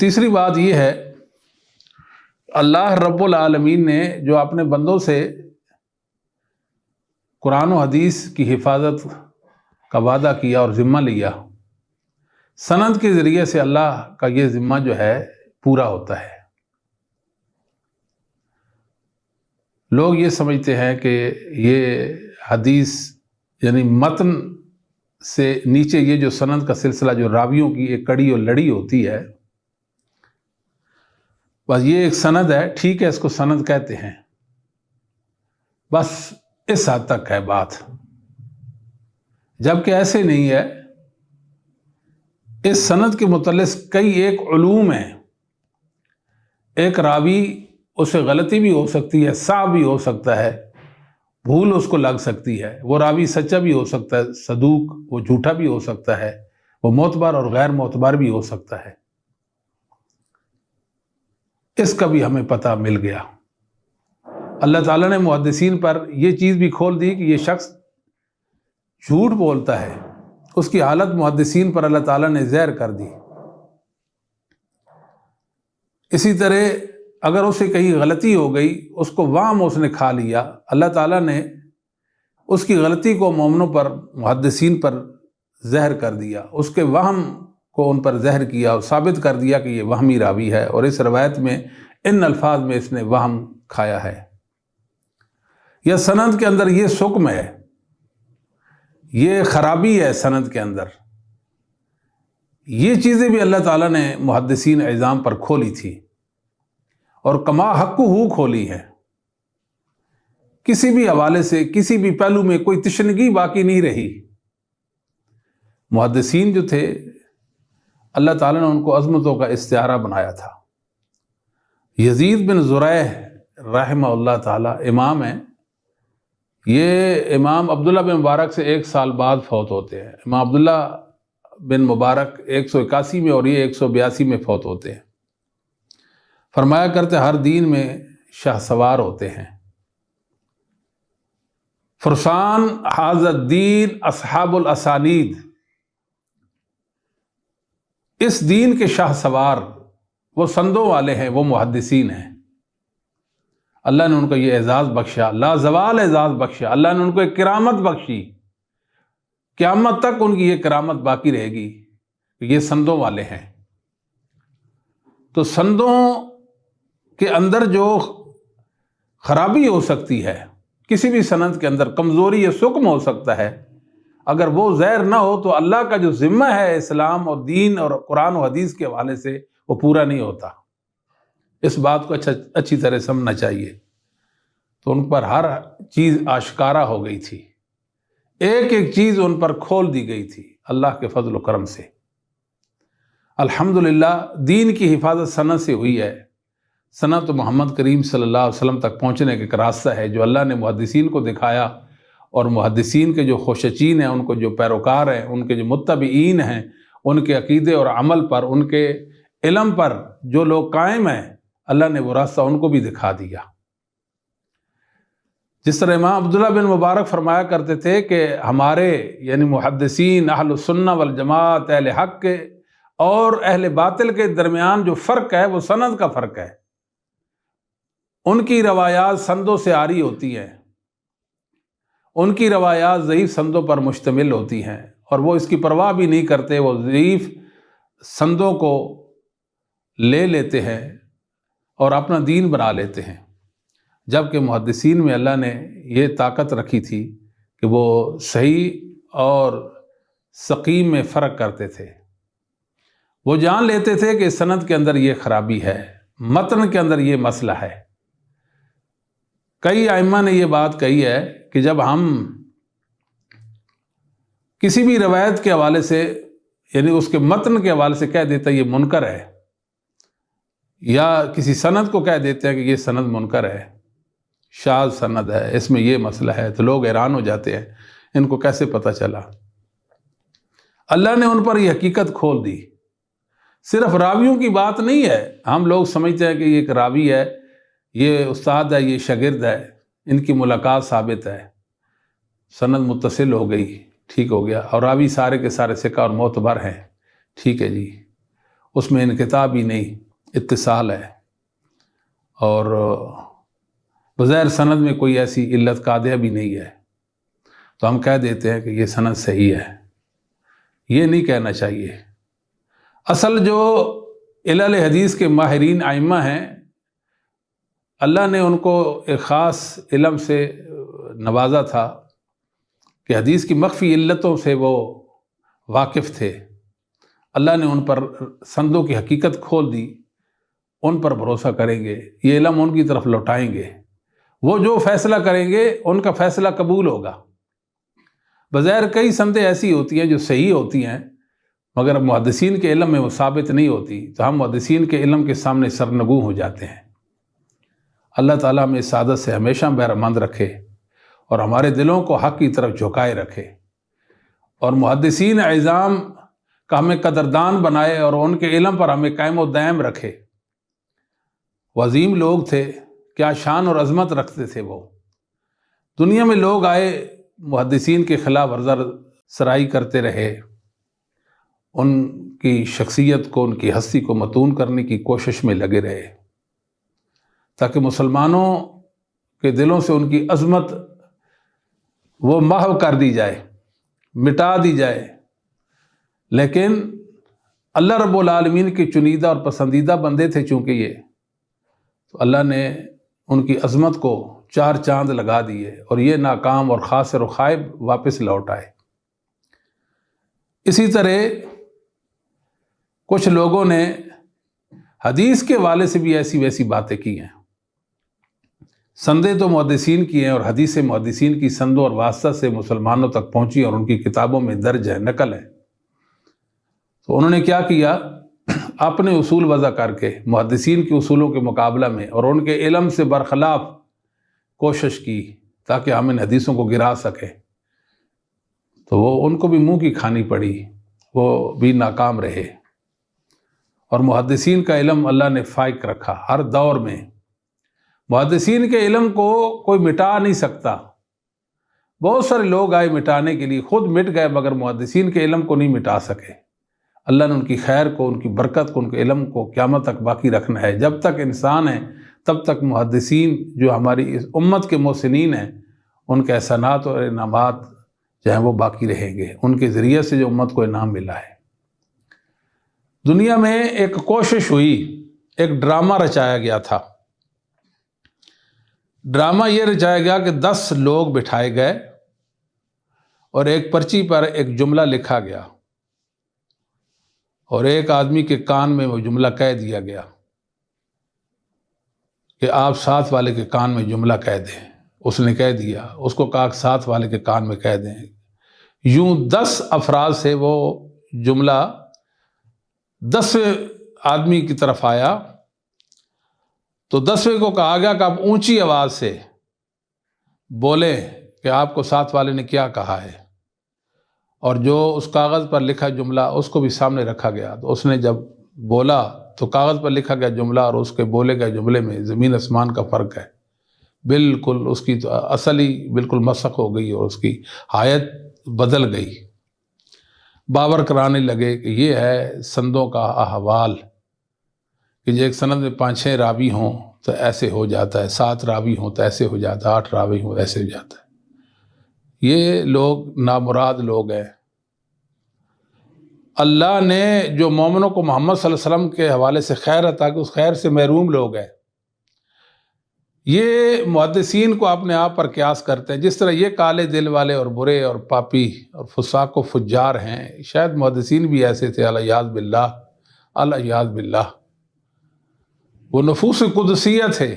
تیسری بات یہ ہے، اللہ رب العالمین نے جو اپنے بندوں سے قرآن و حدیث کی حفاظت کا وعدہ کیا اور ذمہ لیا، سند کے ذریعے سے اللہ کا یہ ذمہ جو ہے پورا ہوتا ہے۔ لوگ یہ سمجھتے ہیں کہ یہ حدیث یعنی متن سے نیچے یہ جو سند کا سلسلہ، جو راویوں کی ایک کڑی اور لڑی ہوتی ہے، بس یہ ایک سند ہے، ٹھیک ہے، اس کو سند کہتے ہیں، بس اس حد تک ہے بات۔ جبکہ ایسے نہیں ہے، اس سند کے متعلق کئی ایک علوم ہیں۔ ایک راوی، اسے غلطی بھی ہو سکتی ہے، صحیح بھی ہو سکتا ہے، بھول اس کو لگ سکتی ہے، وہ راوی سچا بھی ہو سکتا ہے، صدوق، وہ جھوٹا بھی ہو سکتا ہے، وہ معتبر اور غیر معتبر بھی ہو سکتا ہے۔ اس کا بھی ہمیں پتہ مل گیا۔ اللہ تعالیٰ نے محدثین پر یہ چیز بھی کھول دی کہ یہ شخص جھوٹ بولتا ہے، اس کی حالت محدثین پر اللہ تعالیٰ نے زہر کر دی۔ اسی طرح اگر اسے کہیں غلطی ہو گئی، اس کو وہم اس نے کھا لیا، اللہ تعالیٰ نے اس کی غلطی کو مومنوں پر، محدثین پر زہر کر دیا، اس کے وہم کو ان پر زہر کیا اور ثابت کر دیا کہ یہ وہمی راوی ہے، اور اس روایت میں ان الفاظ میں اس نے وہم کھایا ہے۔ یا سند کے اندر یہ سقم ہے، یہ خرابی ہے سند کے اندر، یہ چیزیں بھی اللہ تعالیٰ نے محدثین اعظام پر کھولی تھی اور کما حقہ کھولی ہے۔ کسی بھی حوالے سے، کسی بھی پہلو میں کوئی تشنگی باقی نہیں رہی۔ محدثین جو تھے، اللہ تعالیٰ نے ان کو عظمتوں کا استعارہ بنایا تھا۔ یزید بن زریع رحمہ اللہ تعالیٰ امام ہیں، یہ امام عبداللہ بن مبارک سے 1 سال بعد فوت ہوتے ہیں۔ امام عبداللہ بن مبارک 181 میں اور یہ 182 میں فوت ہوتے ہیں۔ فرمایا کرتے ہر دین میں شاہ سوار ہوتے ہیں۔ فرسان ھذا الدین اصحاب الاسانید، اس دین کے شاہ سوار وہ سندوں والے ہیں، وہ محدثین ہیں۔ اللہ نے ان کو یہ اعزاز بخشا، لا زوال اعزاز بخشا، اللہ نے ان کو ایک کرامت بخشی، قیامت تک ان کی یہ کرامت باقی رہے گی کہ یہ سندوں والے ہیں۔ تو سندوں کے اندر جو خرابی ہو سکتی ہے، کسی بھی سند کے اندر کمزوری یا سقم ہو سکتا ہے، اگر وہ زہر نہ ہو تو اللہ کا جو ذمہ ہے اسلام اور دین اور قرآن و حدیث کے حوالے سے، وہ پورا نہیں ہوتا۔ اس بات کو اچھی طرح سمجھنا چاہیے۔ تو ان پر ہر چیز آشکارا ہو گئی تھی، ایک ایک چیز ان پر کھول دی گئی تھی اللہ کے فضل و کرم سے۔ الحمدللہ دین کی حفاظت سند سے ہوئی ہے۔ سند تو محمد کریم صلی اللہ علیہ وسلم تک پہنچنے کا ایک راستہ ہے جو اللہ نے محدثین کو دکھایا، اور محدثین کے جو خوشچین ہیں، ان کو جو پیروکار ہیں، ان کے جو متبعین ہیں، ان کے عقیدے اور عمل پر، ان کے علم پر جو لوگ قائم ہیں، اللہ نے وہ راستہ ان کو بھی دکھا دیا۔ جس طرح امام عبداللہ بن مبارک فرمایا کرتے تھے کہ ہمارے یعنی محدثین، اہل السنہ والجماعت، اہل حق کے اور اہل باطل کے درمیان جو فرق ہے وہ سند کا فرق ہے۔ ان کی روایات سندوں سے عاری ہوتی ہیں، ان کی روایات ضعیف سندوں پر مشتمل ہوتی ہیں، اور وہ اس کی پرواہ بھی نہیں کرتے، وہ ضعیف سندوں کو لے لیتے ہیں اور اپنا دین بنا لیتے ہیں۔ جبکہ محدثین میں اللہ نے یہ طاقت رکھی تھی کہ وہ صحیح اور سقیم میں فرق کرتے تھے۔ وہ جان لیتے تھے کہ سند کے اندر یہ خرابی ہے، متن کے اندر یہ مسئلہ ہے۔ کئی ائمہ نے یہ بات کہی ہے کہ جب ہم کسی بھی روایت کے حوالے سے، یعنی اس کے متن کے حوالے سے کہہ دیتا ہے یہ منکر ہے، یا کسی سند کو کہہ دیتے ہیں کہ یہ سند منکر ہے، شاذ سند ہے، اس میں یہ مسئلہ ہے، تو لوگ حیران ہو جاتے ہیں ان کو کیسے پتہ چلا۔ اللہ نے ان پر یہ حقیقت کھول دی۔ صرف راویوں کی بات نہیں ہے، ہم لوگ سمجھتے ہیں کہ یہ ایک راوی ہے، یہ استاد ہے، یہ شاگرد ہے، ان کی ملاقات ثابت ہے، سند متصل ہو گئی، ٹھیک ہو گیا، اور راوی سارے کے سارے ثقہ اور معتبر ہیں، ٹھیک ہے جی، اس میں انقطاع بھی نہیں، اتصال ہے، اور بظاہر سند میں کوئی ایسی علت قادحہ بھی نہیں ہے، تو ہم کہہ دیتے ہیں کہ یہ سند صحیح ہے۔ یہ نہیں کہنا چاہیے۔ اصل جو علل حدیث کے ماہرین ائمہ ہیں، اللہ نے ان کو ایک خاص علم سے نوازا تھا کہ حدیث کی مخفی علتوں سے وہ واقف تھے۔ اللہ نے ان پر سندوں کی حقیقت کھول دی، ان پر بھروسہ کریں گے، یہ علم ان کی طرف لوٹائیں گے، وہ جو فیصلہ کریں گے ان کا فیصلہ قبول ہوگا۔ بظاہر کئی سندیں ایسی ہوتی ہیں جو صحیح ہوتی ہیں، مگر محدثین کے علم میں وہ ثابت نہیں ہوتی، تو ہم محدثین کے علم کے سامنے سرنگوں ہو جاتے ہیں۔ اللہ تعالیٰ ہمیں اس عادت سے ہمیشہ بہرمند رکھے اور ہمارے دلوں کو حق کی طرف جھکائے رکھے، اور محدثین اعظام کا ہمیں قدردان بنائے اور ان کے علم پر ہمیں قائم و دائم رکھے۔ وہ عظیم لوگ تھے، کیا شان اور عظمت رکھتے تھے وہ۔ دنیا میں لوگ آئے، محدثین کے خلاف ورزر سرائی کرتے رہے، ان کی شخصیت کو، ان کی ہستی کو متون کرنے کی کوشش میں لگے رہے، تاکہ مسلمانوں کے دلوں سے ان کی عظمت وہ محو کر دی جائے، مٹا دی جائے۔ لیکن اللہ رب العالمین کے چنیدہ اور پسندیدہ بندے تھے چونکہ یہ، تو اللہ نے ان کی عظمت کو چار چاند لگا دیے اور یہ ناکام اور خاسر و خائب واپس لوٹ آئے۔ اسی طرح کچھ لوگوں نے حدیث کے والے سے بھی ایسی ویسی باتیں کی ہیں۔ سندیں تو محدثین کی ہیں، اور حدیث محدثین کی سندوں اور واسطہ سے مسلمانوں تک پہنچی اور ان کی کتابوں میں درج ہے، نقل ہے۔ تو انہوں نے کیا کیا، اپنے اصول وضع کر کے محدثین کے اصولوں کے مقابلہ میں اور ان کے علم سے برخلاف کوشش کی تاکہ ہم ان حدیثوں کو گرا سکیں، تو وہ ان کو بھی منہ کی کھانی پڑی، وہ بھی ناکام رہے۔ اور محدثین کا علم اللہ نے فائق رکھا ہر دور میں۔ محدثین کے علم کو کوئی مٹا نہیں سکتا۔ بہت سارے لوگ آئے مٹانے کے لیے، خود مٹ گئے، مگر محدثین کے علم کو نہیں مٹا سکے۔ اللہ نے ان کی خیر کو، ان کی برکت کو، ان کے علم کو قیامت تک باقی رکھنا ہے۔ جب تک انسان ہے تب تک محدثین جو ہماری اس امت کے محسنین ہیں، ان کے احسانات اور انعامات جو ہیں وہ باقی رہیں گے، ان کے ذریعے سے جو امت کو انعام ملا ہے۔ دنیا میں ایک کوشش ہوئی، ایک ڈرامہ رچایا گیا تھا۔ ڈرامہ یہ رچایا گیا کہ 10 لوگ بٹھائے گئے اور ایک پرچی پر ایک جملہ لکھا گیا، اور ایک آدمی کے کان میں وہ جملہ کہہ دیا گیا کہ آپ ساتھ والے کے کان میں جملہ کہہ دیں۔ اس نے کہہ دیا، اس کو کہا کہ ساتھ والے کے کان میں کہہ دیں۔ یوں 10 افراد سے وہ جملہ 10ویں آدمی کی طرف آیا، تو 10ویں کو کہا گیا کہ آپ اونچی آواز سے بولیں کہ آپ کو ساتھ والے نے کیا کہا ہے، اور جو اس کاغذ پر لکھا جملہ اس کو بھی سامنے رکھا گیا۔ تو اس نے جب بولا تو کاغذ پر لکھا گیا جملہ اور اس کے بولے گئے جملے میں زمین آسمان کا فرق ہے، بالکل اس کی تو اصل ہی بالکل مسخ ہو گئی اور اس کی حیت بدل گئی۔ باور کرانے لگے کہ یہ ہے سندوں کا احوال، کہ جو ایک سند میں 5-6 راوی ہوں تو ایسے ہو جاتا ہے، 7 راوی ہوں تو ایسے ہو جاتا ہے، 8 راوی ہوں ایسے ہو جاتا ہے۔ یہ لوگ نامراد لوگ ہیں۔ اللہ نے جو مومنوں کو محمد صلی اللہ علیہ وسلم کے حوالے سے خیر عطا کی، اس خیر سے محروم لوگ ہیں۔ یہ محدثین کو اپنے آپ پر قیاس کرتے ہیں، جس طرح یہ کالے دل والے اور برے اور پاپی اور فساق و فجار ہیں، شاید محدثین بھی ایسے تھے، الیاذ باللہ، الیاذ باللہ۔ وہ نفوس قدسیہ تھے،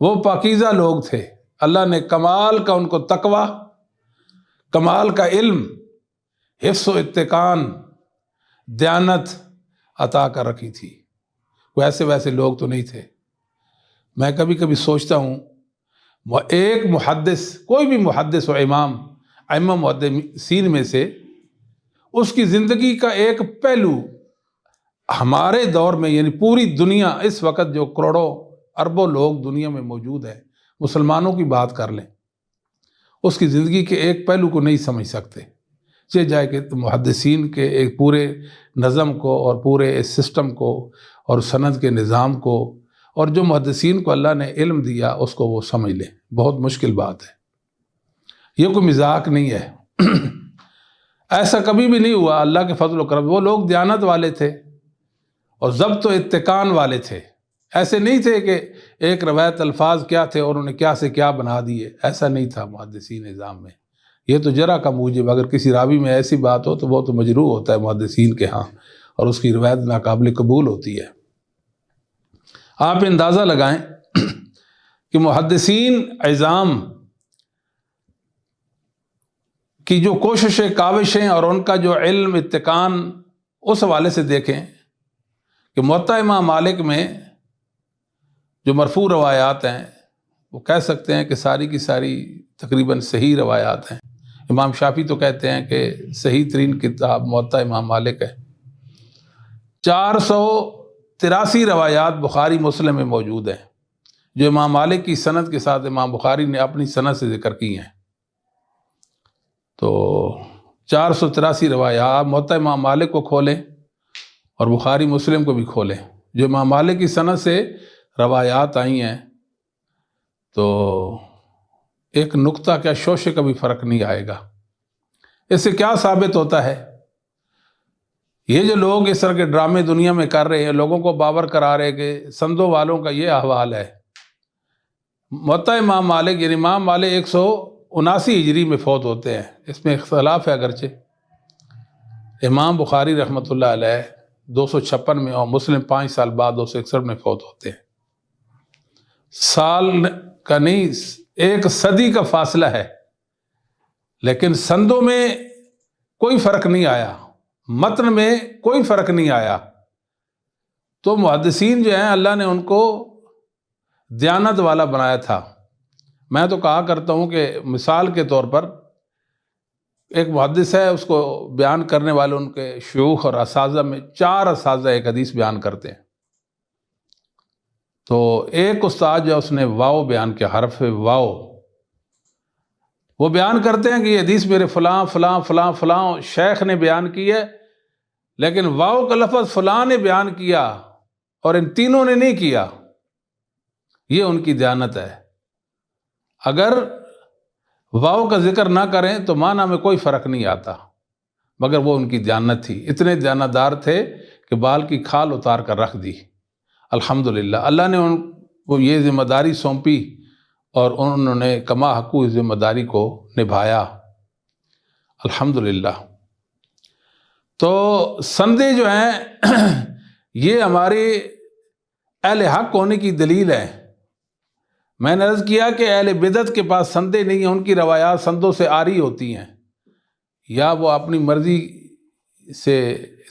وہ پاکیزہ لوگ تھے۔ اللہ نے کمال کا ان کو تقوی، کمال کا علم، حفظ و اتقان، دیانت عطا کر رکھی تھی۔ وہ ایسے ویسے لوگ تو نہیں تھے۔ میں کبھی کبھی سوچتا ہوں، وہ ایک محدث، کوئی بھی محدث و امام، ائمہ محدثین میں سے، اس کی زندگی کا ایک پہلو ہمارے دور میں، یعنی پوری دنیا اس وقت جو کروڑوں اربوں لوگ دنیا میں موجود ہیں، مسلمانوں کی بات کر لیں، اس کی زندگی کے ایک پہلو کو نہیں سمجھ سکتے، سمجھے جائے کہ محدثین کے ایک پورے نظم کو اور پورے سسٹم کو اور سند کے نظام کو اور جو محدثین کو اللہ نے علم دیا اس کو وہ سمجھ لیں. بہت مشکل بات ہے، یہ کوئی مذاق نہیں ہے. ایسا کبھی بھی نہیں ہوا. اللہ کے فضل و کرم، وہ لوگ دیانت والے تھے اور ضبط و اتقان والے تھے. ایسے نہیں تھے کہ ایک روایت الفاظ کیا تھے اور انہیں کیا سے کیا بنا دیے، ایسا نہیں تھا محدثین نظام میں. یہ تو جرا کا موجب، اگر کسی راوی میں ایسی بات ہو تو وہ تو مجروح ہوتا ہے محدثین کے ہاں اور اس کی روایت ناقابل قبول ہوتی ہے. آپ اندازہ لگائیں کہ محدثین عظام کی جو کوششیں کاوشیں اور ان کا جو علم اتقان، اس حوالے سے دیکھیں کہ موطا امام مالک میں جو مرفوع روایات ہیں وہ کہہ سکتے ہیں کہ ساری کی ساری تقریباً صحیح روایات ہیں. امام شافعی تو کہتے ہیں کہ صحیح ترین کتاب موطا امام مالک ہے. 483 روایات بخاری مسلم میں موجود ہیں جو امام مالک کی سند کے ساتھ امام بخاری نے اپنی سند سے ذکر کی ہیں. تو 483 روایات موطا امام مالک کو کھولیں اور بخاری مسلم کو بھی کھولیں، جو امام مالک کی سند سے روایات آئی ہیں، تو ایک نقطہ کیا شوشے کا بھی فرق نہیں آئے گا. اس سے کیا ثابت ہوتا ہے؟ یہ جو لوگ اس طرح کے ڈرامے دنیا میں کر رہے ہیں، لوگوں کو باور کرا رہے کہ سندوں والوں کا یہ احوال ہے. موطا امام مالک یعنی امام مالک 179 ہجری میں فوت ہوتے ہیں. اس میں اختلاف ہے اگرچہ. امام بخاری رحمۃ اللہ علیہ 256 میں اور مسلم 5 سال بعد 261 میں فوت ہوتے ہیں. سال کا نہیں، ایک صدی کا فاصلہ ہے، لیکن سندوں میں کوئی فرق نہیں آیا، متن میں کوئی فرق نہیں آیا. تو محدثین جو ہیں اللہ نے ان کو دیانت والا بنایا تھا. میں تو کہا کرتا ہوں کہ مثال کے طور پر ایک محدث ہے، اس کو بیان کرنے والے ان کے شیوخ اور اساتذہ میں 4 اساتذہ ایک حدیث بیان کرتے ہیں. تو ایک استاد جو اس نے واو بیان کیا، حرف واو، وہ بیان کرتے ہیں کہ یہ حدیث میرے فلاں فلاں فلاں فلاں شیخ نے بیان کی ہے، لیکن واو کا لفظ فلاں نے بیان کیا اور ان تینوں نے نہیں کیا. یہ ان کی دیانت ہے. اگر واو کا ذکر نہ کریں تو معنی میں کوئی فرق نہیں آتا، مگر وہ ان کی دیانت تھی. اتنے دیانتدار تھے کہ بال کی کھال اتار کر رکھ دی. الحمدللہ اللہ نے ان کو یہ ذمہ داری سونپی اور انہوں نے کما حقوق ذمہ داری کو نبھایا. الحمدللہ. تو سندیں جو ہیں یہ ہمارے اہل حق ہونے کی دلیل ہے. میں نے عرض کیا کہ اہل بدعت کے پاس سندیں نہیں ہیں، ان کی روایات سندوں سے عاری ہوتی ہیں، یا وہ اپنی مرضی سے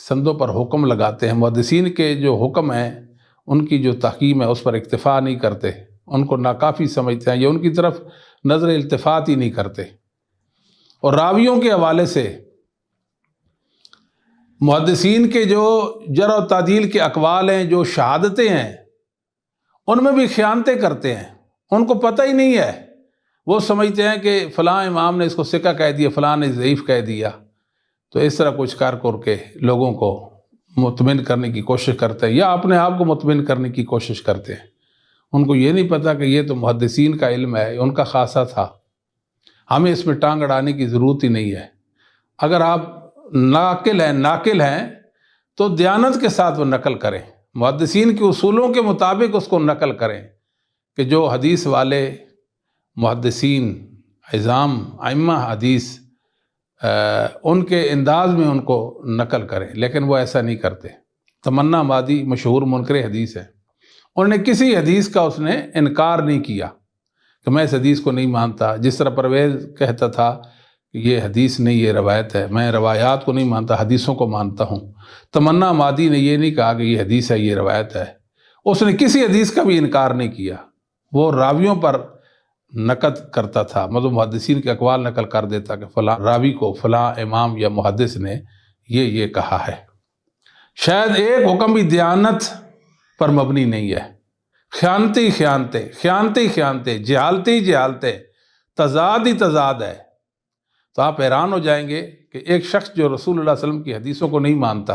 سندوں پر حکم لگاتے ہیں. محدثین کے جو حکم ہیں، ان کی جو تحکیم ہے اس پر اکتفا نہیں کرتے، ان کو ناکافی سمجھتے ہیں یا ان کی طرف نظر التفات ہی نہیں کرتے. اور راویوں کے حوالے سے محدثین کے جو جرح و تعدیل کے اقوال ہیں، جو شہادتیں ہیں، ان میں بھی خیانتیں کرتے ہیں. ان کو پتہ ہی نہیں ہے، وہ سمجھتے ہیں کہ فلاں امام نے اس کو ثقہ کہہ دیا، فلاں نے ضعیف کہہ دیا. تو اس طرح کچھ کر کے لوگوں کو مطمئن کرنے کی کوشش کرتے ہیں یا اپنے آپ کو مطمئن کرنے کی کوشش کرتے ہیں. ان کو یہ نہیں پتہ کہ یہ تو محدثین کا علم ہے، ان کا خاصہ تھا، ہمیں اس میں ٹانگ اڑانے کی ضرورت ہی نہیں ہے. اگر آپ ناقل ہیں تو دیانت کے ساتھ وہ نقل کریں، محدثین کے اصولوں کے مطابق اس کو نقل کریں کہ جو حدیث والے محدثین عظام ائمہ حدیث ان کے انداز میں ان کو نقل کریں. لیکن وہ ایسا نہیں کرتے. تمنا مادی مشہور منکر حدیث ہے، انہوں نے کسی حدیث کا اس نے انکار نہیں کیا کہ میں اس حدیث کو نہیں مانتا. جس طرح پرویز کہتا تھا کہ یہ حدیث نہیں، یہ روایت ہے، میں روایات کو نہیں مانتا، حدیثوں کو مانتا ہوں. تمنا مادی نے یہ نہیں کہا کہ یہ حدیث ہے، یہ روایت ہے. اس نے کسی حدیث کا بھی انکار نہیں کیا. وہ راویوں پر نقد کرتا تھا، مطلب محدثین کے اقوال نقل کر دیتا کہ فلاں راوی کو فلاں امام یا محدث نے یہ کہا ہے. شاید ایک حکم بھی دیانت پر مبنی نہیں ہے. خیانتیں، جہالتیں، تضاد ہی تضاد ہے. تو آپ حیران ہو جائیں گے کہ ایک شخص جو رسول اللہ صلی اللہ علیہ وسلم کی حدیثوں کو نہیں مانتا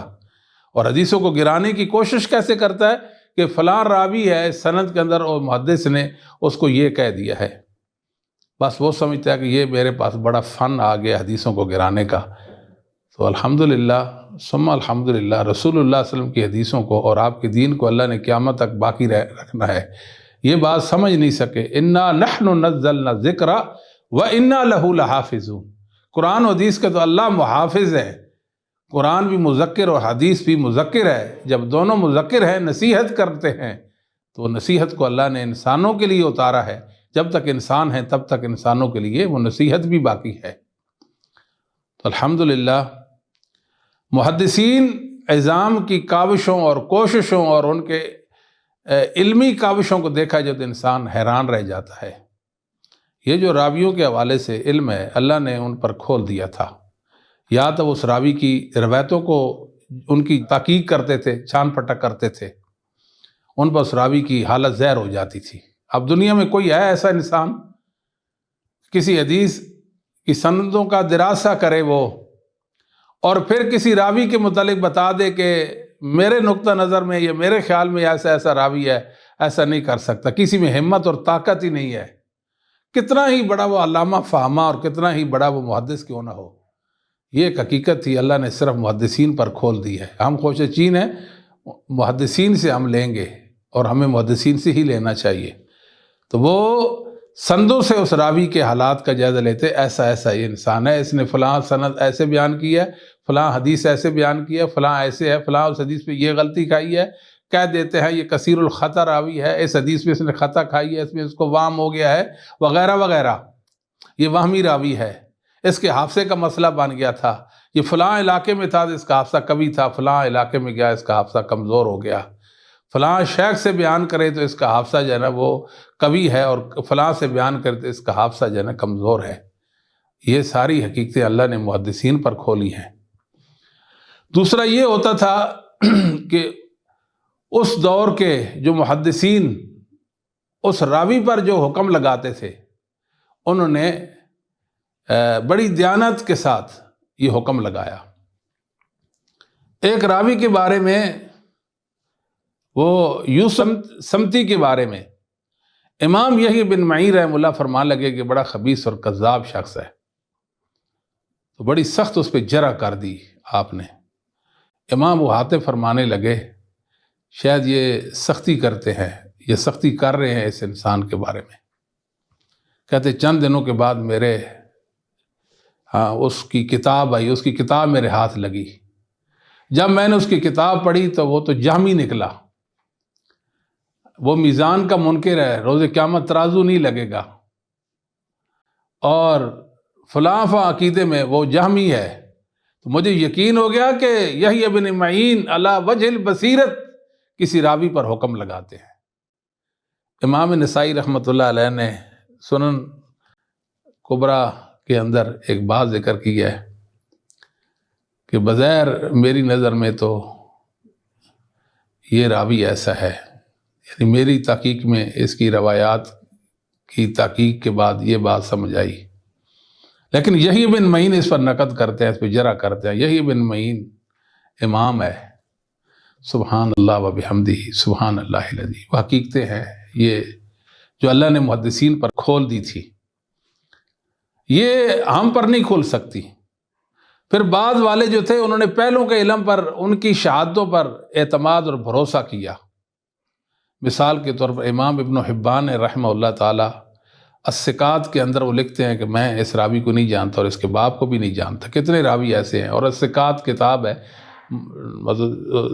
اور حدیثوں کو گرانے کی کوشش کیسے کرتا ہے کہ فلاں راوی ہے سند کے اندر اور محدث نے اس کو یہ کہہ دیا ہے، بس وہ سمجھتا ہے کہ یہ میرے پاس بڑا فن آ گیا حدیثوں کو گرانے کا۔ تو الحمدللہ ثم الحمدللہ رسول اللہ صلی اللہ علیہ وسلم کی حدیثوں کو اور آپ کے دین کو اللہ نے قیامت تک باقی رکھنا ہے۔ یہ بات سمجھ نہیں سکے، انا نحن نزلنا الذکر وانا لہ لحافظون، قرآن و حدیث کے تو اللہ محافظ ہے، قرآن بھی مذکر اور حدیث بھی مذکر ہے۔ جب دونوں مذکر ہیں، نصیحت کرتے ہیں، تو نصیحت کو اللہ نے انسانوں کے لیے اتارا ہے، جب تک انسان ہیں تب تک انسانوں کے لیے وہ نصیحت بھی باقی ہے۔ تو الحمدللہ محدثین عظام کی کاوشوں اور کوششوں اور ان کے علمی کاوشوں کو دیکھا جب انسان حیران رہ جاتا ہے۔ یہ جو راویوں کے حوالے سے علم ہے اللہ نے ان پر کھول دیا تھا، یا تو اس راوی کی روایتوں کو ان کی تحقیق کرتے تھے، چھان پٹک کرتے تھے، ان پر اس راوی کی حالت زہر ہو جاتی تھی۔ اب دنیا میں کوئی ہے ایسا انسان کسی حدیث کی سندوں کا دراسہ کرے وہ اور پھر کسی راوی کے متعلق بتا دے کہ میرے نقطہ نظر میں یا میرے خیال میں ایسا راوی ہے، ایسا نہیں کر سکتا، کسی میں ہمت اور طاقت ہی نہیں ہے، کتنا ہی بڑا وہ علامہ فہمہ اور کتنا ہی بڑا وہ محدث کیوں نہ ہو۔ یہ ایک حقیقت تھی، اللہ نے صرف محدثین پر کھول دی ہے۔ ہم خوش چین ہیں، محدثین سے ہم لیں گے اور ہمیں محدثین سے ہی لینا چاہیے۔ تو وہ سندوں سے اس راوی کے حالات کا جائزہ لیتے، ایسا یہ انسان ہے، اس نے فلاں سند ایسے بیان کی ہے، فلاں حدیث ایسے بیان کی ہے، فلاں ایسے ہے، فلاں اس حدیث پہ یہ غلطی کھائی ہے، کہہ دیتے ہیں یہ کثیر الخطا راوی ہے، اس حدیث میں اس نے خطا کھائی ہے، اس میں اس کو وہم ہو گیا ہے وغیرہ وغیرہ، یہ وہمی راوی ہے، اس کے حافظے کا مسئلہ بن گیا تھا، یہ فلاں علاقے میں تھا اس کا حافظہ کبھی تھا، فلاں علاقے میں گیا اس کا حافظہ کمزور ہو گیا، فلاں شیخ سے بیان کرے تو اس کا حافظہ جو ہے نا وہ کبھی ہے، اور فلاں سے بیان کرے تو اس کا حافظہ جو ہے نا کمزور ہے۔ یہ ساری حقیقتیں اللہ نے محدثین پر کھولی ہیں۔ دوسرا یہ ہوتا تھا کہ اس دور کے جو محدثین اس راوی پر جو حکم لگاتے تھے انہوں نے بڑی دیانت کے ساتھ یہ حکم لگایا۔ ایک راوی کے بارے میں، وہ یوسف سمتی کے بارے میں امام یحییٰ بن معین رحمہ اللہ فرمان لگے کہ بڑا خبیث اور کذاب شخص ہے، تو بڑی سخت اس پہ جرح کر دی آپ نے۔ امام وہ حاتم فرمانے لگے شاید یہ سختی کرتے ہیں، یہ سختی کر رہے ہیں اس انسان کے بارے میں۔ کہتے چند دنوں کے بعد میرے اس کی کتاب آئی، اس کی کتاب میرے ہاتھ لگی، جب میں نے اس کی کتاب پڑھی تو وہ تو جہمی نکلا، وہ میزان کا منکر ہے، روز قیامت ترازو نہیں لگے گا، اور فلاں عقیدے میں وہ جہمی ہے۔ تو مجھے یقین ہو گیا کہ یحییٰ بن معین علی وجہ البصیرت کسی راوی پر حکم لگاتے ہیں۔ امام نسائی رحمۃ اللہ علیہ نے سنن کبریٰ کے اندر ایک بات ذکر کی ہے کہ بظاہر میری نظر میں تو یہ راوی ایسا ہے، یعنی میری تحقیق میں اس کی روایات کی تحقیق کے بعد یہ بات سمجھ آئی، لیکن یحییٰ بن معین اس پر نقد کرتے ہیں، اس پہ جرح کرتے ہیں۔ یحییٰ بن معین امام ہے، سبحان اللہ و بحمدہ سبحان اللہ العظیم، وہ حقیقتیں ہیں یہ جو اللہ نے محدثین پر کھول دی تھی، یہ ہم پر نہیں کھول سکتی۔ پھر بعض والے جو تھے انہوں نے پہلوں کے علم پر، ان کی شہادتوں پر اعتماد اور بھروسہ کیا۔ مثال کے طور پر امام ابن حبان رحمہ اللہ تعالی الثقات کے اندر وہ لکھتے ہیں کہ میں اس راوی کو نہیں جانتا اور اس کے باپ کو بھی نہیں جانتا۔ کتنے راوی ایسے ہیں، اور الثقات کتاب ہے،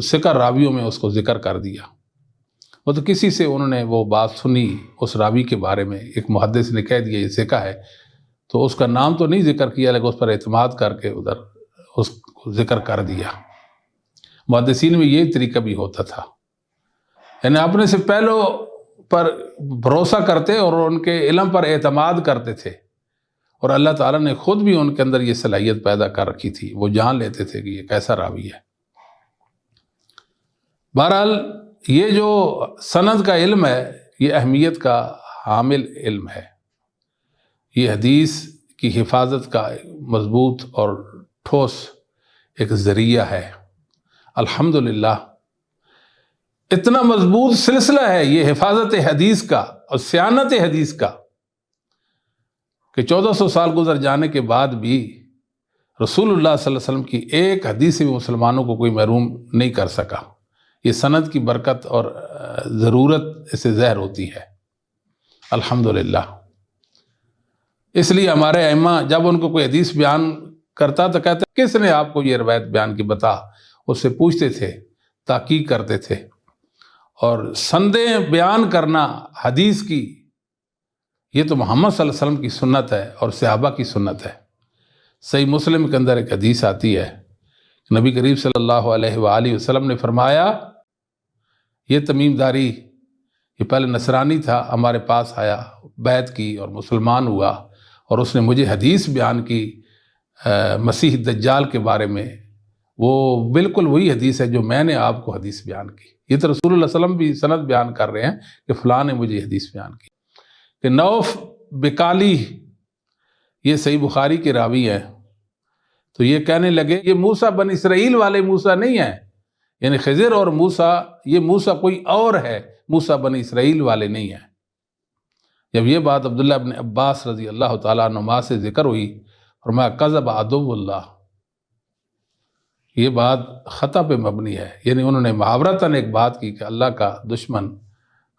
ثقہ راویوں میں اس کو ذکر کر دیا۔ وہ تو کسی سے انہوں نے وہ بات سنی اس راوی کے بارے میں، ایک محدث نے کہہ دیا یہ ثقہ ہے، تو اس کا نام تو نہیں ذکر کیا لیکن اس پر اعتماد کر کے ادھر اس کو ذکر کر دیا۔ محدثین میں یہ طریقہ بھی ہوتا تھا، یعنی اپنے سے پہلوں پر بھروسہ کرتے اور ان کے علم پر اعتماد کرتے تھے، اور اللہ تعالیٰ نے خود بھی ان کے اندر یہ صلاحیت پیدا کر رکھی تھی، وہ جان لیتے تھے کہ یہ کیسا راوی ہے۔ بہرحال یہ جو سند کا علم ہے یہ اہمیت کا حامل علم ہے، یہ حدیث کی حفاظت کا مضبوط اور ٹھوس ایک ذریعہ ہے۔ الحمدللہ اتنا مضبوط سلسلہ ہے یہ حفاظت حدیث کا اور صیانت حدیث کا کہ 1400 سال گزر جانے کے بعد بھی رسول اللہ صلی اللہ علیہ وسلم کی ایک حدیث سے بھی مسلمانوں کو کوئی محروم نہیں کر سکا۔ یہ سند کی برکت اور ضرورت اسے ظاہر ہوتی ہے الحمدللہ۔ اس لیے ہمارے ائمہ جب ان کو کوئی حدیث بیان کرتا تو کہتے کس نے آپ کو یہ روایت بیان کی بتا، اس سے پوچھتے تھے، تحقیق کرتے تھے۔ اور سندیں بیان کرنا حدیث کی یہ تو محمد صلی اللہ علیہ وسلم کی سنت ہے اور صحابہ کی سنت ہے۔ صحیح مسلم کے اندر ایک حدیث آتی ہے، نبی کریم صلی اللہ علیہ وآلہ وسلم نے فرمایا، یہ تمیم داری یہ پہلے نصرانی تھا، ہمارے پاس آیا، بیعت کی اور مسلمان ہوا، اور اس نے مجھے حدیث بیان کی مسیح دجال کے بارے میں، وہ بالکل وہی حدیث ہے جو میں نے آپ کو حدیث بیان کی۔ یہ تو رسول اللہ صلی اللہ علیہ وسلم بھی سند بیان کر رہے ہیں کہ فلاں نے مجھے حدیث بیان کی۔ کہ نوف بکالی یہ صحیح بخاری کے راوی ہیں، تو یہ کہنے لگے یہ موسیٰ بن اسرائیل والے موسیٰ نہیں ہیں، یعنی خضر اور موسیٰ، یہ موسیٰ کوئی اور ہے، موسیٰ بن اسرائیل والے نہیں ہیں۔ جب یہ بات عبداللہ بن عباس رضی اللہ تعالیٰ عنہما سے ذکر ہوئی، فرمایا کذب عدو اللہ، یہ بات خطا پہ مبنی ہے، یعنی انہوں نے محاورتاً ایک بات کی کہ اللہ کا دشمن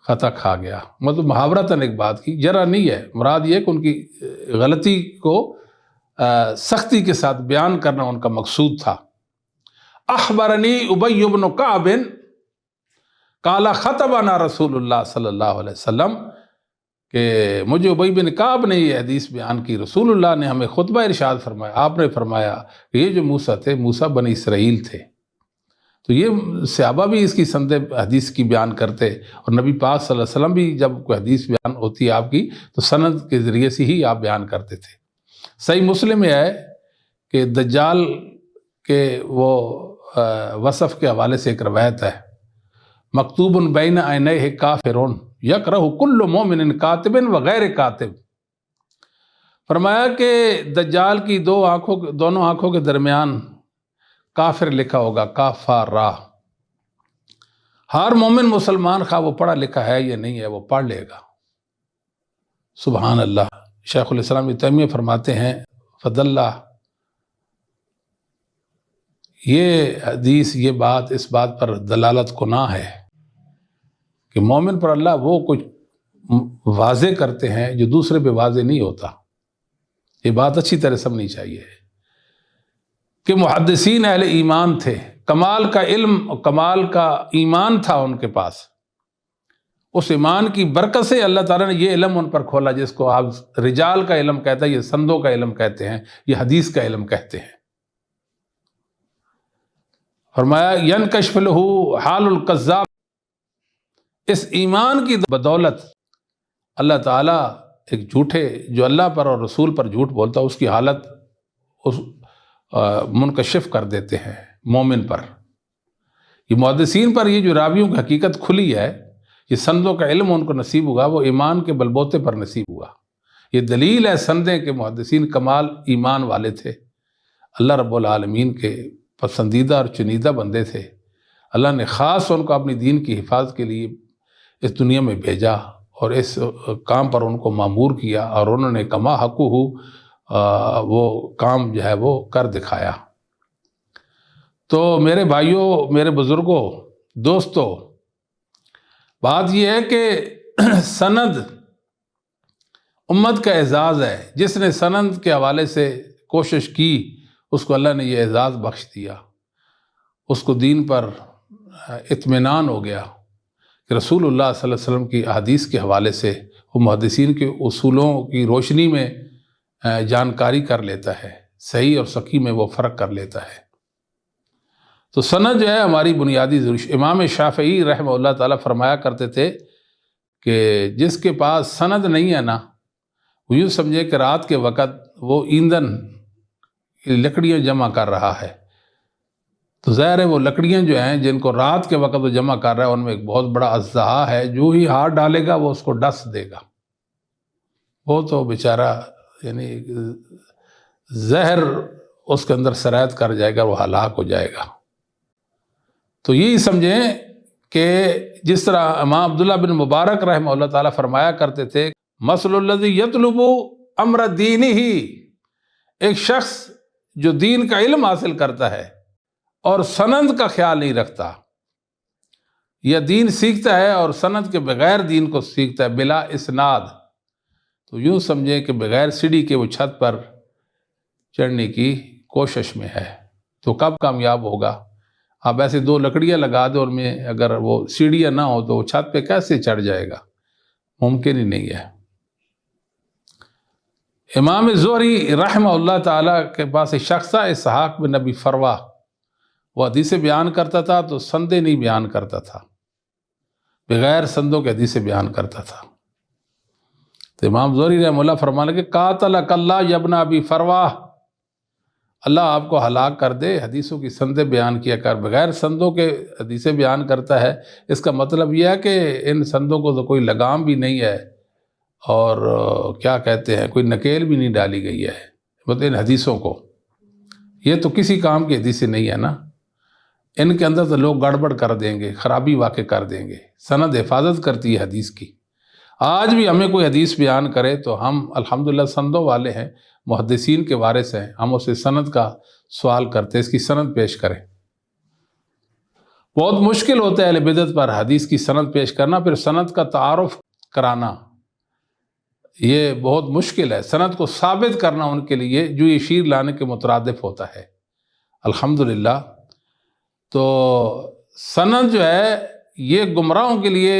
خطا کھا گیا، مطلب محاورتاً ایک بات کی، جرا نہیں ہے، مراد یہ کہ ان کی غلطی کو سختی کے ساتھ بیان کرنا ان کا مقصود تھا۔ اخبرنی ابی بن کعب قال خطبنا رسول اللہ صلی اللہ علیہ وسلم، کہ مجھے ابی بن کعب نے یہ حدیث بیان کی، رسول اللہ نے ہمیں خطبہ ارشاد فرمایا، آپ نے فرمایا کہ یہ جو موسیٰ تھے موسیٰ بنی اسرائیل تھے۔ تو یہ صحابہ بھی اس کی سند حدیث کی بیان کرتے، اور نبی پاک صلی اللہ علیہ وسلم بھی جب کوئی حدیث بیان ہوتی ہے آپ کی تو سند کے ذریعے سے ہی آپ بیان کرتے تھے۔ صحیح مسلم میں ہے کہ دجال کے وہ وصف کے حوالے سے ایک روایت ہے، مکتوب بین عینیہ کافرون یکرہ کل مومن کاتب و غیر کاتب، فرمایا کہ دجال کی دونوں آنکھوں کے درمیان کافر لکھا ہوگا، کافارا، ہر مومن مسلمان خواہ وہ پڑھا لکھا ہے یا نہیں ہے وہ پڑھ لے گا۔ سبحان اللہ۔ شیخ الاسلام ابن تیمیہ فرماتے ہیں فضل اللہ، یہ حدیث، یہ بات اس بات پر دلالت گناہ ہے کہ مومن پر اللہ وہ کچھ واضح کرتے ہیں جو دوسرے پہ واضح نہیں ہوتا۔ یہ بات اچھی طرح سمجھنی چاہیے کہ محدثین اہل ایمان تھے، کمال کا علم اور کمال کا ایمان تھا ان کے پاس، اس ایمان کی برکت سے اللہ تعالیٰ نے یہ علم ان پر کھولا جس کو آپ رجال کا علم کہتے ہیں، یہ سندوں کا علم کہتے ہیں، یہ حدیث کا علم کہتے ہیں۔ فرمایا ینکشف لہ حال الکذاب، اس ایمان کی بدولت اللہ تعالیٰ ایک جھوٹے جو اللہ پر اور رسول پر جھوٹ بولتا ہے اس کی حالت منکشف کر دیتے ہیں مومن پر۔ یہ محدثین پر یہ جو راویوں کی حقیقت کھلی ہے، یہ سندوں کا علم ان کو نصیب ہوا، وہ ایمان کے بلبوتے پر نصیب ہوا۔ یہ دلیل ہے سندیں کہ محدثین کمال ایمان والے تھے، اللہ رب العالمین کے پسندیدہ اور چنیدہ بندے تھے۔ اللہ نے خاص ان کو اپنی دین کی حفاظت کے لیے اس دنیا میں بھیجا اور اس کام پر ان کو مامور کیا، اور انہوں نے کما حقہ وہ کام جو ہے وہ کر دکھایا۔ تو میرے بھائیوں، میرے بزرگوں، دوستوں، بات یہ ہے کہ سند امت کا اعزاز ہے۔ جس نے سند کے حوالے سے کوشش کی اس کو اللہ نے یہ اعزاز بخش دیا، اس کو دین پر اطمینان ہو گیا کہ رسول اللہ صلی اللہ علیہ وسلم کی احادیث کے حوالے سے وہ محدثین کے اصولوں کی روشنی میں جانکاری کر لیتا ہے، صحیح اور سقیم میں وہ فرق کر لیتا ہے۔ تو سند جو ہے ہماری بنیادی ضرورت۔ امام شافعی رحمہ اللہ تعالیٰ فرمایا کرتے تھے کہ جس کے پاس سند نہیں ہے نا، وہ یوں سمجھے کہ رات کے وقت وہ ایندھن لکڑیاں جمع کر رہا ہے۔ تو ظاہر ہے وہ لکڑیاں جو ہیں جن کو رات کے وقت وہ جمع کر رہا ہے، ان میں ایک بہت بڑا اژدہا ہے، جو ہی ہاتھ ڈالے گا وہ اس کو ڈس دے گا۔ وہ تو بیچارہ یعنی زہر اس کے اندر سرایت کر جائے گا، وہ ہلاک ہو جائے گا۔ تو یہی سمجھیں کہ جس طرح امام عبداللہ بن مبارک رحمہ اللہ تعالیٰ فرمایا کرتے تھے، مثل الذی یطلب امر دینہ، ایک شخص جو دین کا علم حاصل کرتا ہے اور سند کا خیال نہیں رکھتا، یا دین سیکھتا ہے اور سند کے بغیر دین کو سیکھتا ہے بلا اسناد، تو یوں سمجھیں کہ بغیر سیڑھی کے وہ چھت پر چڑھنے کی کوشش میں ہے، تو کب کامیاب ہوگا؟ آپ ایسے دو لکڑیاں لگا دو، ان میں اگر وہ سیڑھیاں نہ ہو تو وہ چھت پہ کیسے چڑھ جائے گا؟ ممکن ہی نہیں ہے۔ امام زہری رحمہ اللہ تعالیٰ کے پاس ایک شخص تھا، اسحاق بن ابی فروہ، وہ حدیثیں بیان کرتا تھا تو سندیں نہیں بیان کرتا تھا، بغیر سندوں کے حدیثیں بیان کرتا تھا۔ تو امام زہری رحمہ اللہ فرمانے لگے، قاتلک اللہ یا ابن ابی فروہ، اللہ آپ کو ہلاک کر دے، حدیثوں کی سندیں بیان کیا کر، بغیر سندوں کے حدیثیں بیان کرتا ہے۔ اس کا مطلب یہ ہے کہ ان سندوں کو تو کوئی لگام بھی نہیں ہے، اور کیا کہتے ہیں، کوئی نکیل بھی نہیں ڈالی گئی ہے مطلب ان حدیثوں کو، یہ تو کسی کام کی حدیثیں نہیں ہے نا، ان کے اندر تو لوگ گڑبڑ کر دیں گے، خرابی واقع کر دیں گے۔ سند حفاظت کرتی ہے حدیث کی۔ آج بھی ہمیں کوئی حدیث بیان کرے تو ہم الحمدللہ سندوں والے ہیں، محدثین کے وارث ہیں، ہم اسے سند کا سوال کرتے، اس کی سند پیش کریں۔ بہت مشکل ہوتا ہے اہل بدعت پر حدیث کی سند پیش کرنا، پھر سند کا تعارف کرانا، یہ بہت مشکل ہے۔ سند کو ثابت کرنا ان کے لیے جو یہ شیر لانے کے مترادف ہوتا ہے۔ الحمدللہ تو سند جو ہے یہ گمراہوں کے لیے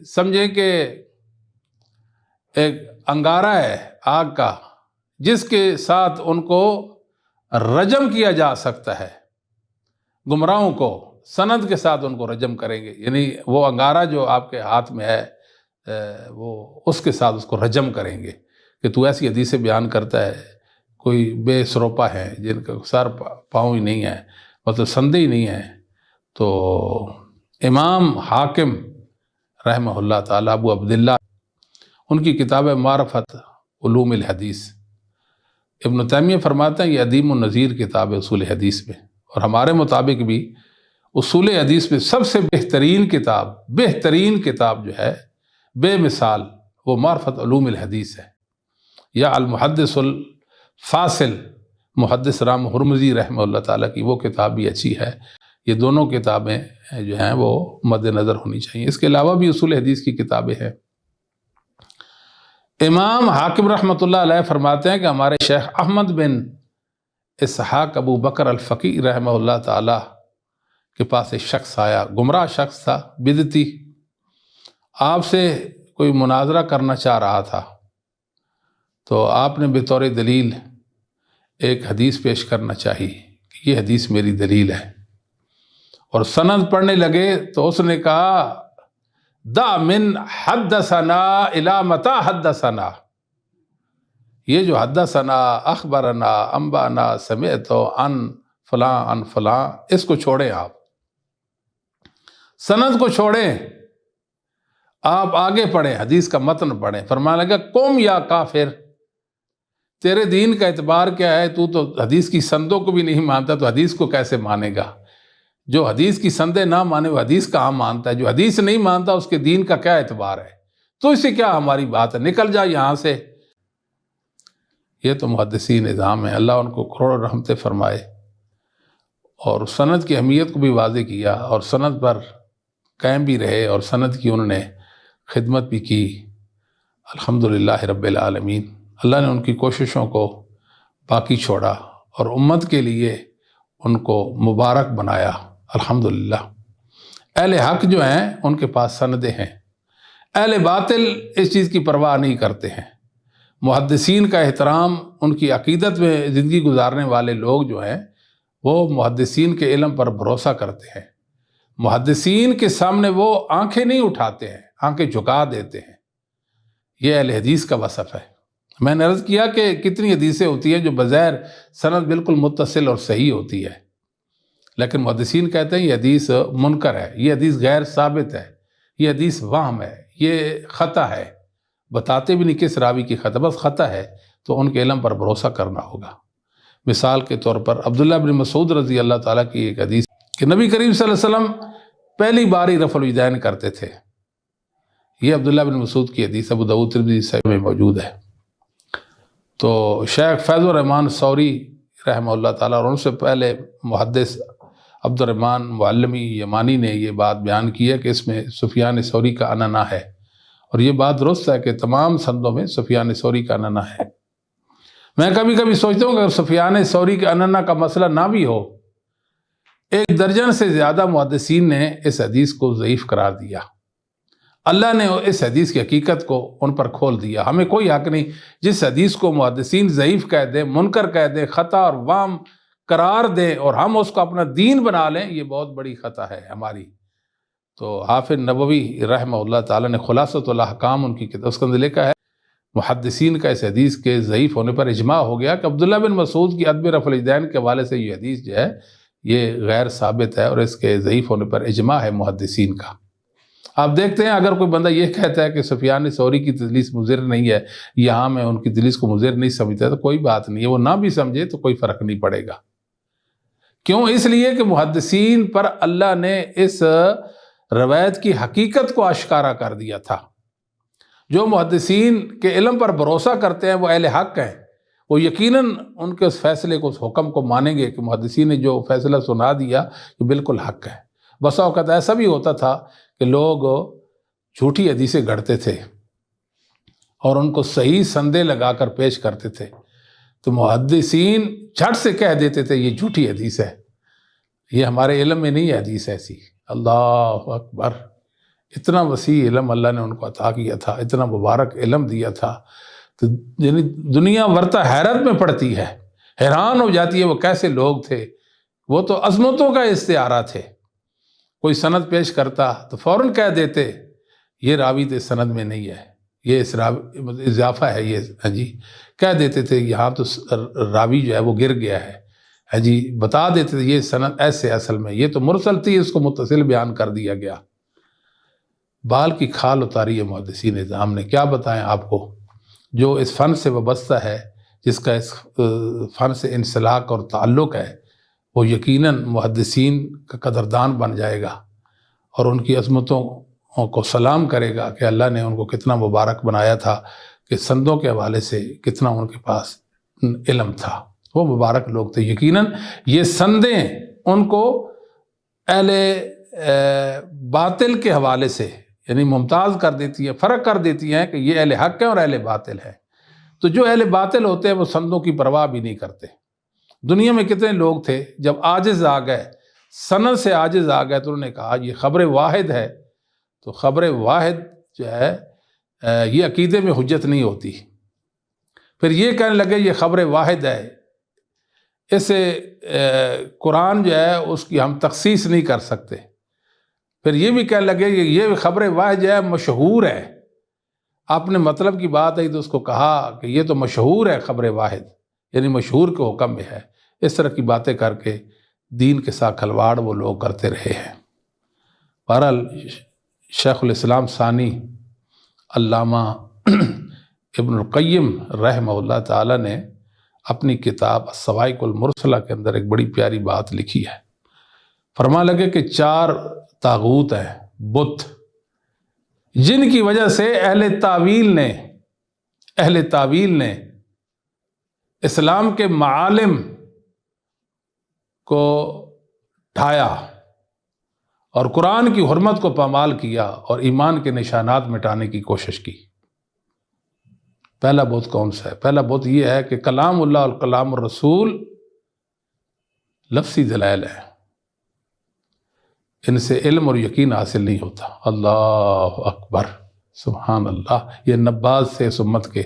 سمجھیں کہ ایک انگارہ ہے آگ کا، جس کے ساتھ ان کو رجم کیا جا سکتا ہے۔ گمراہوں کو سند کے ساتھ ان کو رجم کریں گے، یعنی وہ انگارہ جو آپ کے ہاتھ میں ہے وہ اس کے ساتھ اس کو رجم کریں گے کہ تو ایسی حدیثیں بیان کرتا ہے، کوئی بے سروپا ہے جن کا سر پاؤں ہی نہیں ہے، مطلب سندے ہی نہیں ہے۔ تو امام حاکم رحمہ اللہ تعالیٰ ابو عبداللہ، ان کی کتاب معرفت علوم الحدیث، ابن تیمیہ فرماتے ہیں یہ عدیم النظیر کتاب ہے اصول حدیث میں، اور ہمارے مطابق بھی اصول حدیث میں سب سے بہترین کتاب جو ہے بے مثال وہ معرفت علوم الحدیث ہے، یا المحدث الفاصل محدث رام ہرمزی رحمہ اللہ تعالیٰ کی وہ کتاب بھی اچھی ہے۔ یہ دونوں کتابیں جو ہیں وہ مد نظر ہونی چاہیے۔ اس کے علاوہ بھی اصول حدیث کی کتابیں ہیں۔ امام حاکم رحمۃ اللہ علیہ فرماتے ہیں کہ ہمارے شیخ احمد بن اسحاق ابو بکر الفقی رحمہ اللہ تعالیٰ کے پاس ایک شخص آیا، گمراہ شخص تھا، بدعتی، آپ سے کوئی مناظرہ کرنا چاہ رہا تھا، تو آپ نے بطور دلیل ایک حدیث پیش کرنا چاہی کہ یہ حدیث میری دلیل ہے، اور سند پڑھنے لگے تو اس نے کہا دع من حدثنا الی متی حدثنا، یہ جو حدثنا اخبرنا انبانا سمعت عن فلاں اس کو چھوڑیں، آپ سند کو چھوڑیں، آپ آگے پڑھیں، حدیث کا متن پڑھیں۔ فرمانے لگا قم یا کافر، تیرے دین کا اعتبار کیا ہے؟ تو حدیث کی سندوں کو بھی نہیں مانتا تو حدیث کو کیسے مانے گا؟ جو حدیث کی سندیں نہ مانے وہ حدیث کہاں مانتا ہے؟ جو حدیث نہیں مانتا اس کے دین کا کیا اعتبار ہے؟ تو اس سے کیا ہماری بات ہے، نکل جا یہاں سے۔ یہ تو محدثین نظام ہے، اللہ ان کو کروڑوں رحمتیں فرمائے، اور سند کی اہمیت کو بھی واضح کیا، اور سند پر قائم بھی رہے، اور سند کی انہوں نے خدمت بھی کی۔ الحمدللہ رب العالمین، اللہ نے ان کی کوششوں کو باقی چھوڑا اور امت کے لیے ان کو مبارک بنایا۔ الحمدللہ اہل حق جو ہیں ان کے پاس سندیں ہیں، اہل باطل اس چیز کی پرواہ نہیں کرتے ہیں۔ محدثین کا احترام، ان کی عقیدت میں زندگی گزارنے والے لوگ جو ہیں وہ محدثین کے علم پر بھروسہ کرتے ہیں، محدثین کے سامنے وہ آنکھیں نہیں اٹھاتے ہیں، آنکھیں جھکا دیتے ہیں۔ یہ اہل حدیث کا وصف ہے۔ میں نے عرض کیا کہ کتنی حدیثیں ہوتی ہیں جو بظاہر سند بالکل متصل اور صحیح ہوتی ہے، لیکن محدثین کہتے ہیں یہ حدیث منکر ہے، یہ حدیث غیر ثابت ہے، یہ حدیث وہم ہے، یہ خطا ہے، بتاتے بھی نہیں کس راوی کی خطا، بس خطا ہے، تو ان کے علم پر بھروسہ کرنا ہوگا۔ مثال کے طور پر عبداللہ بن مسعود رضی اللہ تعالیٰ کی ایک حدیث کہ نبی کریم صلی اللہ علیہ وسلم پہلی باری رفع الیدین کرتے تھے۔ یہ عبداللہ بن مسعود کی حدیث ابو داؤد ترمذی صحیح میں موجود ہے۔ تو شیخ فیض الرحمن ثوری رحمہ اللہ تعالیٰ اور ان سے پہلے محدث عبد الرحمن معلمی یمانی نے یہ بات بیان کی ہے کہ اس میں سفیان ثوری کا اننا ہے، اور یہ بات درست ہے کہ تمام سندوں میں سفیان ثوری کا اننا ہے۔ میں کبھی کبھی سوچتا ہوں کہ اگر سفیان ثوری کے اننا کا مسئلہ نہ بھی ہو، 1 درجن سے زیادہ محدثین نے اس حدیث کو ضعیف قرار دیا۔ اللہ نے اس حدیث کی حقیقت کو ان پر کھول دیا۔ ہمیں کوئی حق نہیں جس حدیث کو محدثین ضعیف کہہ دیں، منکر کہہ دیں، خطا اور وام قرار دیں اور ہم اس کو اپنا دین بنا لیں، یہ بہت بڑی خطا ہے ہماری۔ تو حافظ نووی رحمہ اللہ تعالیٰ نے خلاصۃ الاحکام ان کی کتاب اس کے اندر لکھا ہے، محدثین کا اس حدیث کے ضعیف ہونے پر اجماع ہو گیا کہ عبداللہ بن مسعود کی عدم رفع الیدین کے حوالے سے یہ حدیث جو ہے یہ غیر ثابت ہے، اور اس کے ضعیف ہونے پر اجماع ہے محدثین کا۔ آپ دیکھتے ہیں اگر کوئی بندہ یہ کہتا ہے کہ سفیان ثوری کی تدلیس مضر نہیں ہے، یہاں میں ان کی تدلیس کو مضر نہیں سمجھتا، تو کوئی بات نہیں ہے، وہ نہ بھی سمجھے تو کوئی فرق نہیں پڑے گا۔ کیوں؟ اس لیے کہ محدثین پر اللہ نے اس روایت کی حقیقت کو آشکارا کر دیا تھا۔ جو محدثین کے علم پر بھروسہ کرتے ہیں وہ اہل حق ہیں، وہ یقیناً ان کے اس فیصلے کو، اس حکم کو مانیں گے کہ محدثین نے جو فیصلہ سنا دیا یہ بالکل حق ہے۔ بسا اوقات ایسا بھی ہوتا تھا کہ لوگ جھوٹی حدیثیں گھڑتے تھے اور ان کو صحیح سندیں لگا کر پیش کرتے تھے، تو محدثین جھٹ سے کہہ دیتے تھے یہ جھوٹی حدیث ہے، یہ ہمارے علم میں نہیں ہے حدیث ایسی۔ اللہ اکبر! اتنا وسیع علم اللہ نے ان کو عطا کیا تھا، اتنا مبارک علم دیا تھا، تو یعنی دنیا ورتہ حیرت میں پڑتی ہے، حیران ہو جاتی ہے وہ کیسے لوگ تھے۔ وہ تو عظمتوں کا استعارہ تھے۔ کوئی سند پیش کرتا تو فوراً کہہ دیتے یہ راوی تو اس سند میں نہیں ہے، یہ اس راوی اضافہ ہے، یہ ہاں جی کہہ دیتے تھے یہاں تو راوی جو ہے وہ گر گیا ہے، ہاں جی بتا دیتے تھے یہ سند ایسے، اصل میں یہ تو مرسل تھی، اس کو متصل بیان کر دیا گیا۔ بال کی کھال اتاری ہے محدثین نظام نے۔ کیا بتائیں آپ کو، جو اس فن سے وابستہ ہے، جس کا اس فن سے انسلاک اور تعلق ہے، وہ یقیناً محدثین کا قدردان بن جائے گا اور ان کی عظمتوں کو سلام کرے گا کہ اللہ نے ان کو کتنا مبارک بنایا تھا، کہ سندوں کے حوالے سے کتنا ان کے پاس علم تھا۔ وہ مبارک لوگ تھے۔ یقیناً یہ سندیں ان کو اہل باطل کے حوالے سے یعنی ممتاز کر دیتی ہیں، فرق کر دیتی ہیں کہ یہ اہل حق ہیں اور اہل باطل ہیں۔ تو جو اہل باطل ہوتے ہیں وہ سندوں کی پرواہ بھی نہیں کرتے۔ دنیا میں کتنے لوگ تھے جب عاجز آ گئے، سند سے عاجز آ گئے، تو انہوں نے کہا یہ خبر واحد ہے، تو خبر واحد جو ہے یہ عقیدے میں حجت نہیں ہوتی۔ پھر یہ کہنے لگے یہ خبر واحد ہے، اسے قرآن جو ہے اس کی ہم تخصیص نہیں کر سکتے۔ پھر یہ بھی کہنے لگے کہ یہ خبر واحد جو ہے مشہور ہے، آپ نے مطلب کی بات ہے تو اس کو کہا کہ یہ تو مشہور ہے خبر واحد، یعنی مشہور کے حکم میں ہے۔ اس طرح کی باتیں کر کے دین کے ساتھ کھلواڑ وہ لوگ کرتے رہے ہیں۔ بہرحال شیخ الاسلام ثانی علامہ ابن القیم رحمہ اللہ تعالیٰ نے اپنی کتاب الصواعق المرسلہ کے اندر ایک بڑی پیاری بات لکھی ہے۔ فرمانے لگے کہ 4 طاغوت ہیں، بت، جن کی وجہ سے اہل تعویل نے اسلام کے معالم کو ڈھایا اور قرآن کی حرمت کو پامال کیا اور ایمان کے نشانات مٹانے کی کوشش کی۔ پہلا بت کون سا ہے؟ پہلا بت یہ ہے کہ کلام اللہ اور کلام الرسول لفظی دلائل ہے، ان سے علم اور یقین حاصل نہیں ہوتا۔ اللہ اکبر، سبحان اللہ! یہ نباز سے اس امت کے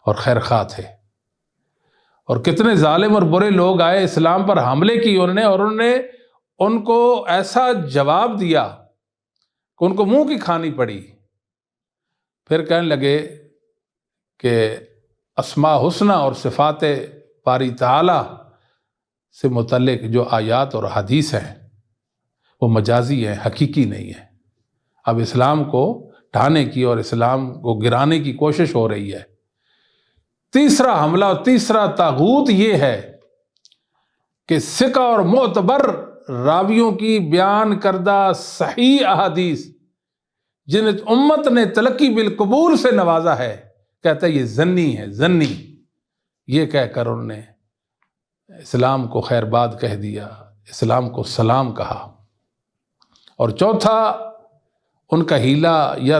اور خیر خواہ تھے، اور کتنے ظالم اور برے لوگ آئے اسلام پر حملے کی انہوں نے ان کو ایسا جواب دیا کہ ان کو منہ کی کھانی پڑی۔ پھر کہنے لگے کہ اسماء حسنہ اور صفات باری تعالی سے متعلق جو آیات اور حدیث ہیں وہ مجازی ہیں، حقیقی نہیں ہیں۔ اب اسلام کو ڈھانے کی اور اسلام کو گرانے کی کوشش ہو رہی ہے۔ تیسرا حملہ اور تیسرا طاغوت یہ ہے کہ ثقہ اور معتبر راویوں کی بیان کردہ صحیح احادیث جنہیں امت نے تلقی بالقبول سے نوازا ہے، کہتا ہے یہ ظنی ہے، ظنی، یہ کہہ کر انہوں نے اسلام کو خیر باد کہہ دیا، اسلام کو سلام کہا۔ اور چوتھا ان کا ہیلہ یا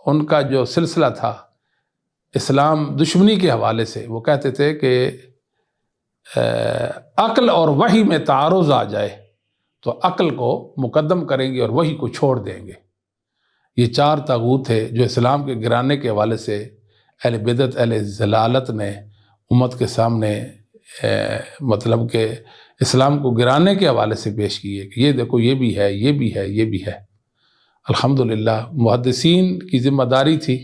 ان کا جو سلسلہ تھا اسلام دشمنی کے حوالے سے، وہ کہتے تھے کہ عقل اور وحی میں تعارض آ جائے تو عقل کو مقدم کریں گے اور وحی کو چھوڑ دیں گے۔ یہ چار طاغوت تھے جو اسلام کے گرانے کے حوالے سے اہل بدعت، اہل ضلالت نے امت کے سامنے مطلب کہ اسلام کو گرانے کے حوالے سے پیش کیے کہ یہ دیکھو یہ بھی ہے، یہ بھی ہے، یہ بھی ہے۔ الحمدللہ محدثین کی ذمہ داری تھی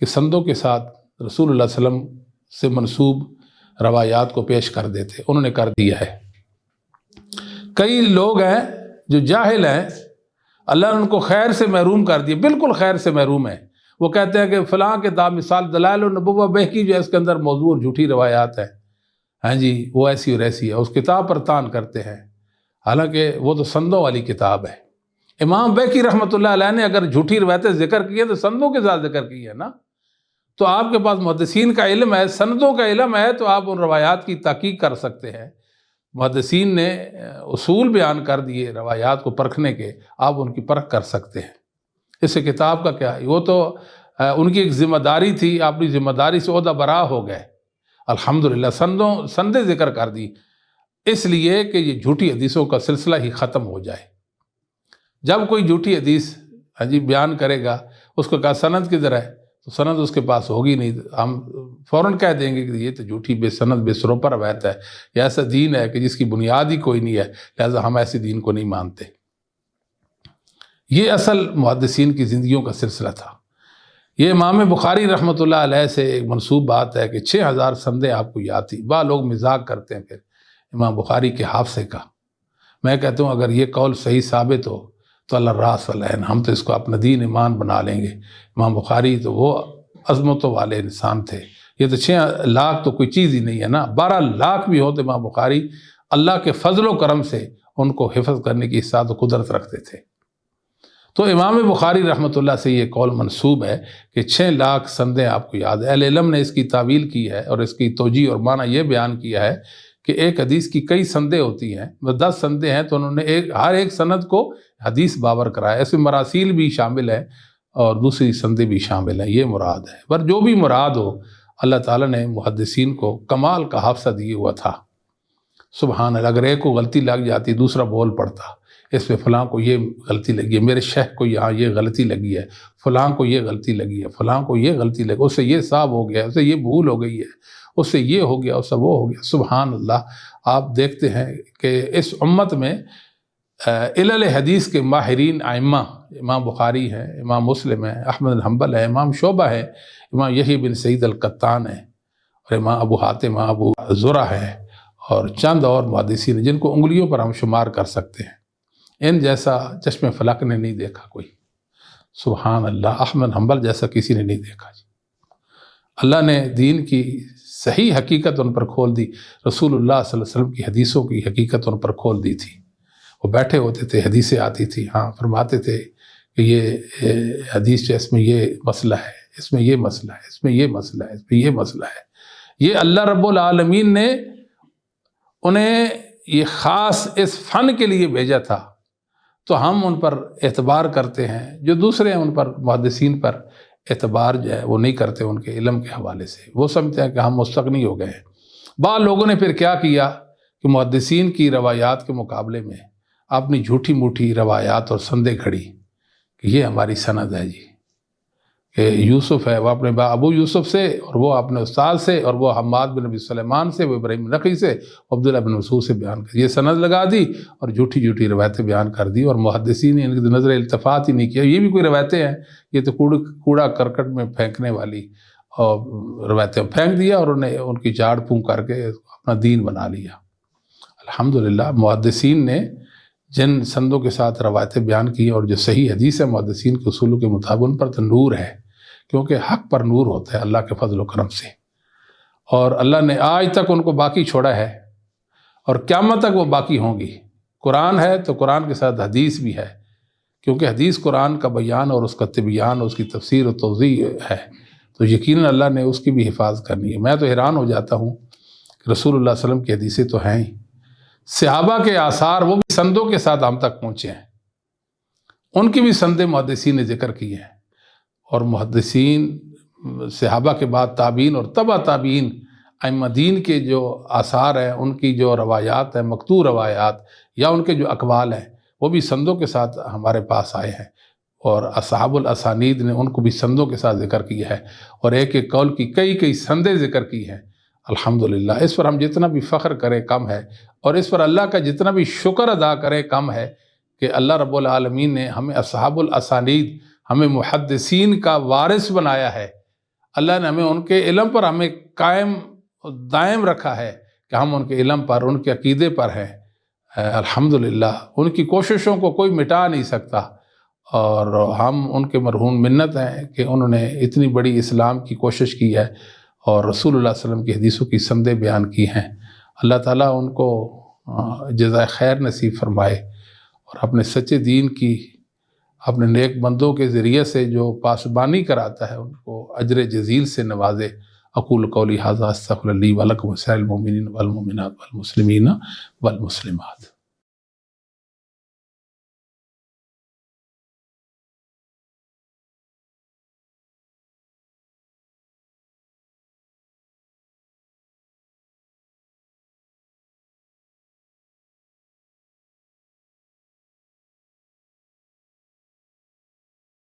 کہ سندوں کے ساتھ رسول اللہ صلی اللہ علیہ وسلم سے منسوب روایات کو پیش کر دیتے، انہوں نے کر دیا ہے۔ کئی لوگ ہیں جو جاہل ہیں، اللہ نے ان کو خیر سے محروم کر دیا، بالکل خیر سے محروم ہے۔ وہ کہتے ہیں کہ فلاں کتاب مثال دلائل النبوہ بہقی جو ہے اس کے اندر موضوع اور جھوٹی روایات ہیں، ہاں جی وہ ایسی اور ایسی ہے، اس کتاب پر تان کرتے ہیں، حالانکہ وہ تو سندوں والی کتاب ہے۔ امام بہقی رحمۃ اللہ علیہ نے اگر جھوٹی روایتیں ذکر کی ہیں تو سندوں کے ساتھ ذکر کی ہے نا۔ تو آپ کے پاس محدثین کا علم ہے، سندوں کا علم ہے، تو آپ ان روایات کی تحقیق کر سکتے ہیں۔ محدثین نے اصول بیان کر دیے روایات کو پرکھنے کے، آپ ان کی پرکھ کر سکتے ہیں۔ اس سے کتاب کا کیا ہے، وہ تو ان کی ایک ذمہ داری تھی، اپنی ذمہ داری سے عہدہ برا ہو گئے۔ الحمدللہ سندیں ذکر کر دی، اس لیے کہ یہ جھوٹی حدیثوں کا سلسلہ ہی ختم ہو جائے۔ جب کوئی جھوٹی حدیث بیان کرے گا، اس کو کہا سند کدھر ہے، تو سند اس کے پاس ہوگی نہیں، ہم فوراً کہہ دیں گے کہ یہ تو جھوٹی بے سند بے سروپر روایت ہے، یہ ایسا دین ہے کہ جس کی بنیاد ہی کوئی نہیں ہے، لہذا ہم ایسے دین کو نہیں مانتے۔ یہ اصل محدثین کی زندگیوں کا سلسلہ تھا۔ یہ امام بخاری رحمۃ اللہ علیہ سے ایک منسوب بات ہے کہ 6000 سندیں آپ کو یاد تھی۔ بعض لوگ مذاق کرتے ہیں پھر امام بخاری کے حافظے کا۔ میں کہتا ہوں اگر یہ قول صحیح ثابت ہو تو اللہ راس والعین، ہم تو اس کو اپنا دین ایمان بنا لیں گے۔ امام بخاری تو وہ عظمتوں والے انسان تھے، یہ تو 6 لاکھ تو کوئی چیز ہی نہیں ہے نا، 12 لاکھ بھی ہو تو امام بخاری اللہ کے فضل و کرم سے ان کو حفظ کرنے کی سعادت و قدرت رکھتے تھے۔ تو امام بخاری رحمۃ اللہ سے یہ قول منسوب ہے کہ 6 لاکھ سندیں آپ کو یاد ہے۔ اہل علم نے اس کی تعویل کی ہے اور اس کی توجیہ اور معنی یہ بیان کیا ہے کہ ایک حدیث کی کئی سندیں ہوتی ہیں، 10 سندیں ہیں تو انہوں نے ہر ایک سند کو حدیث باور کرایا، اس میں مراسیل بھی شامل ہے اور دوسری سندیں بھی شامل ہیں، یہ مراد ہے۔ پر جو بھی مراد ہو، اللہ تعالیٰ نے محدثین کو کمال کا حافظہ دیا ہوا تھا۔ سبحان اللہ، اگر ایک کو غلطی لگ جاتی دوسرا بول پڑتا، اس میں فلاں کو یہ غلطی لگی ہے، میرے شیخ کو یہاں یہ غلطی لگی ہے، فلاں کو یہ غلطی لگی ہے، فلاں کو یہ غلطی لگی، اس سے یہ صاحب ہو گیا، اس سے یہ بھول ہو گئی ہے، اس سے یہ ہو گیا، اس سے وہ ہو گیا۔ سبحان اللہ، آپ دیکھتے ہیں کہ اس امت میں علل حدیث کے ماہرین ائمہ، امام بخاری ہے، امام مسلم ہے، احمد بن حنبل ہے، امام شعبہ ہے، امام یحییٰ بن سعید القطان ہے، اور امام ابو حاتم، ابو زرع ہے، اور چند اور محدثین جن کو انگلیوں پر ہم شمار کر سکتے ہیں۔ ان جیسا چشم فلک نے نہیں دیکھا کوئی، سبحان اللہ، احمد حنبل جیسا کسی نے نہیں دیکھا جی۔ اللہ نے دین کی صحیح حقیقت ان پر کھول دی، رسول اللہ صلی اللہ علیہ وسلم کی حدیثوں کی حقیقت ان پر کھول دی تھی۔ وہ بیٹھے ہوتے تھے، حدیثیں آتی تھی، ہاں فرماتے تھے کہ یہ حدیث جو اس میں یہ مسئلہ ہے، اس میں یہ مسئلہ ہے، اس میں یہ مسئلہ ہے، اس میں یہ مسئلہ ہے۔ یہ اللہ رب العالمین نے انہیں یہ خاص اس فن کے لیے بھیجا تھا، تو ہم ان پر اعتبار کرتے ہیں، جو دوسرے ہیں ان پر، محدثین پر اعتبار جو ہے وہ نہیں کرتے ان کے علم کے حوالے سے، وہ سمجھتے ہیں کہ ہم مستغنی ہو گئے ہیں۔ بعض لوگوں نے پھر کیا کیا کہ محدثین کی روایات کے مقابلے میں اپنی جھوٹی موٹی روایات اور سندیں کھڑی کہ یہ ہماری سند ہے جی، کہ یوسف ہے وہ اپنے ابو یوسف سے، اور وہ اپنے استاد سے، اور وہ حماد بن ابی سلیمان سے، وہ ابراہیم نقی سے، عبداللہ بن مسعود سے بیان کر، یہ سند لگا دی اور جھوٹی جھوٹی روایتیں بیان کر دی، اور محدثین نے ان کی نظر التفات ہی نہیں کیا، یہ بھی کوئی روایتیں ہیں، یہ تو کوڑا کرکٹ میں پھینکنے والی اور روایتیں پھینک دیا، اور انہیں ان کی جھاڑ پھونک کر کے اپنا دین بنا لیا۔ الحمدللہ محدثین نے جن سندوں کے ساتھ روایتیں بیان کی، اور جو صحیح حدیث ہے محدثین کے اصولوں کے مطابق، ان پر تو نور ہے کیونکہ حق پر نور ہوتا ہے اللہ کے فضل و کرم سے، اور اللہ نے آج تک ان کو باقی چھوڑا ہے اور قیامت تک وہ باقی ہوں گی۔ قرآن ہے تو قرآن کے ساتھ حدیث بھی ہے، کیونکہ حدیث قرآن کا بیان اور اس کا تبیان اور اس کی تفسیر و توضیح ہے، تو یقیناً اللہ نے اس کی بھی حفاظت کرنی ہے۔ میں تو حیران ہو جاتا ہوں کہ رسول اللہ صلی اللہ علیہ وسلم کی حدیثیں تو ہیں ہی، صحابہ کے آثار وہ بھی سندوں کے ساتھ ہم تک پہنچے ہیں، ان کی بھی سندیں محدثین نے ذکر کی ہیں، اور محدثین صحابہ کے بعد تابعین اور تبع تابعین ائمہ دین کے جو آثار ہیں، ان کی جو روایات ہیں، مقطوع روایات یا ان کے جو اقوال ہیں، وہ بھی سندوں کے ساتھ ہمارے پاس آئے ہیں، اور اصحاب الاسانید نے ان کو بھی سندوں کے ساتھ ذکر کیا ہے، اور ایک ایک قول کی کئی سندیں ذکر کی ہیں۔ الحمدللہ اس پر ہم جتنا بھی فخر کریں کم ہے، اور اس پر اللہ کا جتنا بھی شکر ادا کریں کم ہے کہ اللہ رب العالمین نے ہمیں اصحاب الاسانید، ہمیں محدثین کا وارث بنایا ہے۔ اللہ نے ہمیں ان کے علم پر ہمیں قائم دائم رکھا ہے کہ ہم ان کے علم پر، ان کے عقیدے پر ہیں۔ الحمدللہ ان کی کوششوں کو کوئی مٹا نہیں سکتا، اور ہم ان کے مرہون منت ہیں کہ انہوں نے اتنی بڑی اسلام کی کوشش کی ہے اور رسول اللہ صلی اللہ علیہ وسلم کی حدیثوں کی سندیں بیان کی ہیں۔ اللہ تعالیٰ ان کو جزائے خیر نصیب فرمائے، اور اپنے سچے دین کی اپنے نیک بندوں کے ذریعے سے جو پاسبانی کراتا ہے ان کو اجر جزیل سے نوازے۔ اقول قولی ھذا استغفر لی ولکم ولسائر المؤمنین والمؤمنات والمسلمین والمسلمات۔